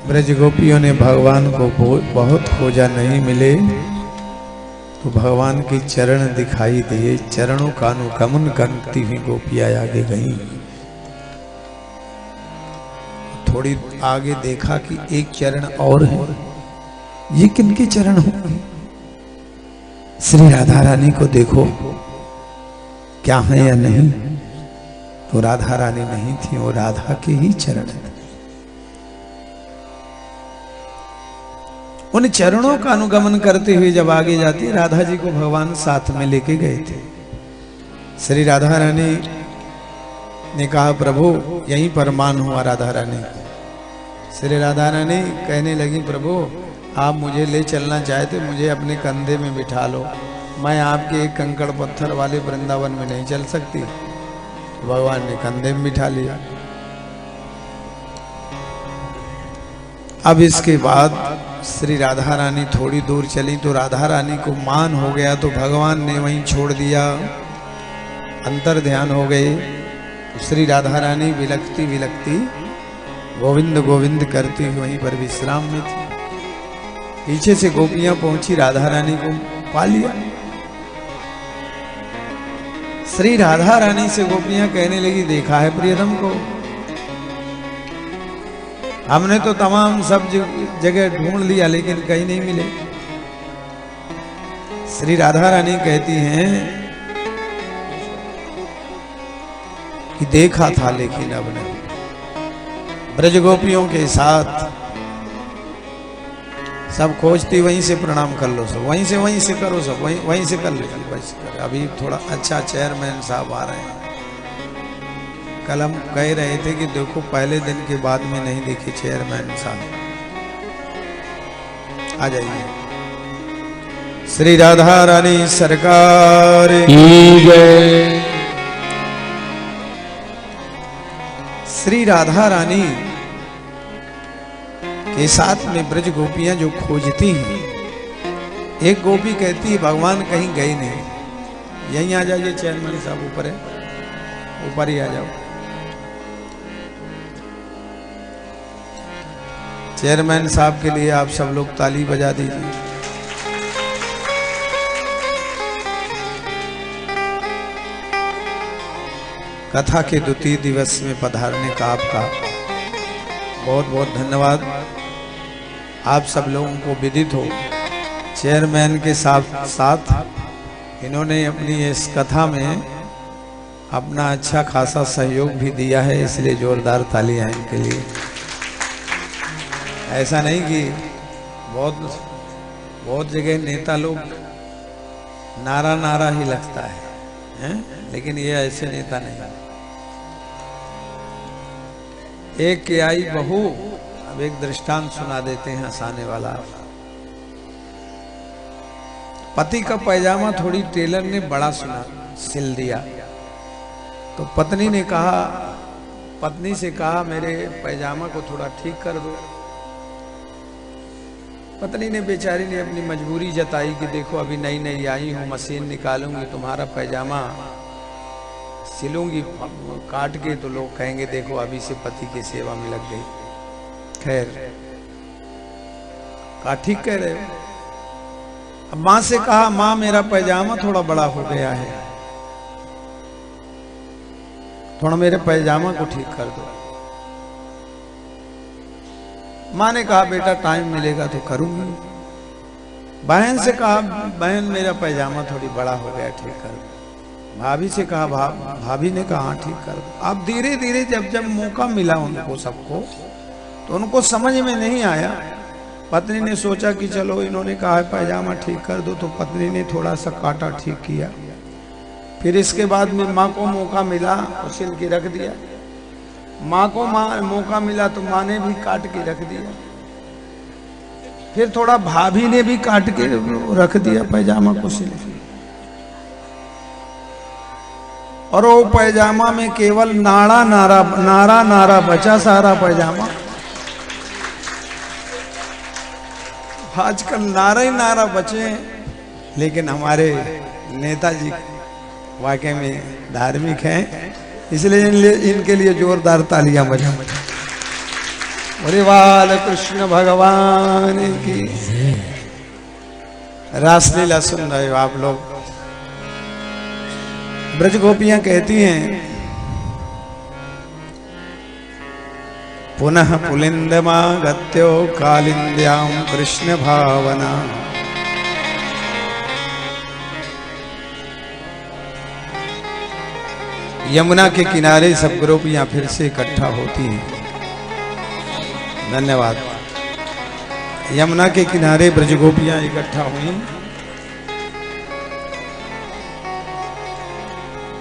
ब्रज गोपियों ने भगवान को बहुत खोजा, नहीं मिले तो भगवान के चरण दिखाई दिए। चरणों का अनुगमन करती हुई गोपियां आगे गईं। थोड़ी आगे देखा कि एक चरण और है। ये किनके चरण होंगे? श्री राधा रानी को देखो क्या है या नहीं। तो राधा रानी नहीं थी, वो राधा के ही चरण थे। उन चरणों का अनुगमन करते हुए जब आगे जाती, राधा जी को भगवान साथ में लेके गए थे। श्री राधा रानी ने कहा प्रभु यहीं पर मान हुआ राधा रानी। श्री राधा रानी कहने लगी प्रभु आप मुझे ले चलना चाहते, मुझे अपने कंधे में बिठा लो, मैं आपके एक कंकड़ पत्थर वाले वृंदावन में नहीं चल सकती। भगवान ने कंधे में बिठा लिया। अब इसके बाद श्री राधा रानी थोड़ी दूर चली तो राधा रानी को मान हो गया, तो भगवान ने वहीं छोड़ दिया, अंतर ध्यान हो गए। तो श्री राधा रानी विलखती विलखती गोविंद गोविंद करती हुई वहीं पर विश्राम में थी। पीछे से गोपियां पहुंची, राधा रानी को पा लिया। श्री राधा रानी से गोपियां कहने लगी देखा है प्रियतम को? हमने तो तमाम सब जगह ढूंढ लिया लेकिन कहीं नहीं मिले। श्री राधा रानी कहती हैं कि देखा था लेकिन अब नहीं। ब्रज गोपियों के साथ सब खोजती, वहीं से प्रणाम कर लो सब, वहीं से करो सब, वहीं से कर लो बस। अभी थोड़ा अच्छा चेयरमैन साहब आ रहे हैं। कल हम कह रहे थे कि देखो पहले दिन के बाद में नहीं दिखे चेयरमैन साहब, आ जाइए। श्री राधा रानी सरकार की जय। श्री राधा रानी के साथ में ब्रज गोपियां जो खोजती हैं, एक गोपी कहती है भगवान कहीं गए नहीं, यहीं आ जाइए चेयरमैन साहब ऊपर है, ऊपर ही आ जाओ। चेयरमैन साहब के लिए आप सब लोग ताली बजा दीजिए। कथा के द्वितीय दिवस में पधारने का आपका बहुत बहुत धन्यवाद। आप सब लोगों को विदित हो चेयरमैन के साथ साथ इन्होंने अपनी इस कथा में अपना अच्छा खासा सहयोग भी दिया है, इसलिए जोरदार तालियां इनके लिए। ऐसा नहीं कि बहुत जगह नेता लोग नारा नारा ही लगता है, लेकिन ये ऐसे नेता नहीं। एक के आई बहू, अब एक दृष्टांत सुना देते हैं हंसाने वाला। पति का पैजामा थोड़ी टेलर ने बड़ा सिल दिया, तो पत्नी से कहा मेरे पैजामा को थोड़ा ठीक कर दो। पत्नी ने बेचारी ने अपनी मजबूरी जताई कि देखो अभी नई नई आई हूँ, मशीन निकालूंगी, तुम्हारा पैजामा सिलूंगी काट के, तो लोग कहेंगे देखो अभी से पति की सेवा में लग गई। खैर कहा ठीक कह रहे हो। अब माँ से कहा माँ मेरा पैजामा थोड़ा बड़ा हो गया है, थोड़ा मेरे पैजामा को ठीक कर दो। माँ ने कहा बेटा टाइम मिलेगा तो करूंगी। बहन से कहा बहन मेरा पैजामा थोड़ी बड़ा हो गया, ठीक कर दो। भाभी से कहा भाभी ने कहा ठीक कर दो। अब धीरे धीरे जब मौका मिला उनको सबको, तो उनको समझ में नहीं आया। पत्नी ने सोचा कि चलो इन्होंने कहा पैजामा ठीक कर दो, तो पत्नी ने थोड़ा सा काटा, ठीक किया। फिर इसके बाद में माँ को मौका मिला तो सिल के रख दिया। माँ को मौका मिला तो माँ ने भी काट के रख दिया। फिर थोड़ा भाभी ने भी काट के रख दिया पैजामा को सिल के। और वो पैजामा में केवल नारा बचा, सारा पैजामा। आजकल नारा ही नारा बचे, लेकिन हमारे नेताजी वाकई में धार्मिक हैं, इसलिए इनके लिए जोरदार तालियां बजा। बोले बाल कृष्ण भगवान की। रासलीला सुन रहे हो आप लोग। ब्रज गोपियां कहती हैं, पुनः पुलिंदमागत्यो कालिंद्याम कृष्ण भावना। यमुना के किनारे सब गोपियां फिर से इकट्ठा होती हैं। धन्यवाद। यमुना के किनारे ब्रज गोपियां इकट्ठा हुई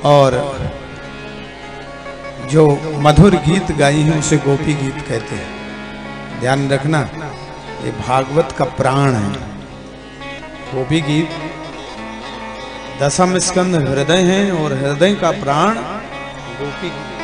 और जो मधुर गीत गाई हैं उसे गोपी गीत कहते हैं। ध्यान रखना, ये भागवत का प्राण है। गोपी गीत दशम स्कंद हृदय है और हृदय का प्राण गोपी गीत।